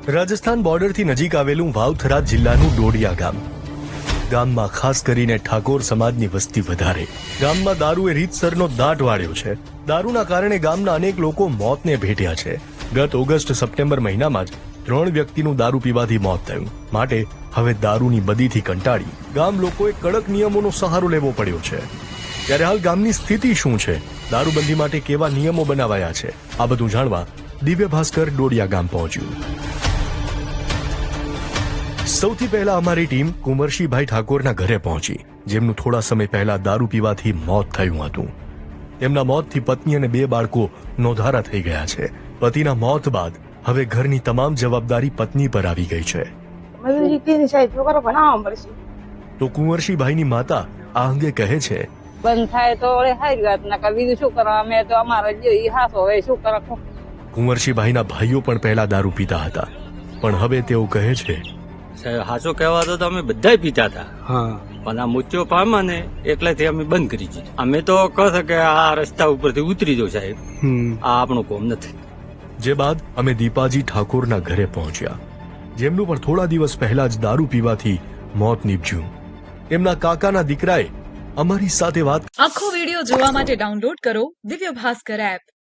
રાજસ્થાન બોર્ડરથી નજીક આવેલું વાવથરા જિલ્લાનું ડોડિયા ગામ. ગામમાં ખાસ કરીને ઠાકોર સમાજની વસ્તી વધારે. ગામમાં દારૂએ રીતસરનો દાટ વાળ્યો છે. દારૂના કારણે ગામના અનેક લોકો મોતને ભેટ્યા છે. ગત ઓગસ્ટ સપ્ટેમ્બર મહિનામાં જ 3 વ્યક્તિનું દારૂ પીવાથી મોત થયું. માટે હવે દારૂની બદીથી કંટાળી ગામ લોકોએ કડક નિયમોનો સહારો લેવો પડ્યો છે. ત્યારે હાલ ગામની સ્થિતિ શું છે, દારૂબંધી માટે કેવા નિયમો બનાવાયા છે, આ બધું જાણવા દિવ્ય ભાસ્કર ડોડિયા ગામ પહોંચ્યું. સૌથી પહેલા અમારી ટીમ કુંવરશીભાઈ ઠાકોરના ઘરે પહોંચી, જેમનું થોડા સમય પહેલા દારૂ પીવાથી મોત થયું હતું. તેમના મોતથી પત્ની અને 2 બાળકો નોંધારા થઈ ગયા છે. પતિના મોત બાદ હવે ઘરની તમામ જવાબદારી પત્ની પર આવી ગઈ છે. તો કુંવરશીભાઈની માતા આ અંગે કહે છે, બંધ થાય તો સારી વાત, ના બીજું શું કરવા, અમે તો અમારા જે હાસો હવે શું કરવા. કુંવરશીભાઈના ભાઈઓ પણ પહેલા દારૂ પીતા હતા, પણ હવે તેઓ કહે છે, હાચો કહેવા તો અમે બધા પીતા હતા, પણ આ મૃત્યુ પામ્યા ને એટલેથી અમે બંધ કરી દીધું. અમે તો કહે કે આ રસ્તા ઉપરથી ઉતરી જાવ સાહેબ, આ આપણું કોમ નથી. જે બાદ અમે દીપાજી ઠાકોરના ઘરે પહોંચ્યા, જેમનું પણ થોડા દિવસ પહેલા જ દારૂ પીવાથી મોત નીપજ્યું. એમના કાકાના દીકરાએ અમારી સાથે વાત. આખો વિડિયો જોવા માટે ડાઉનલોડ કરો દિવ્ય ભાસ્કર એપ.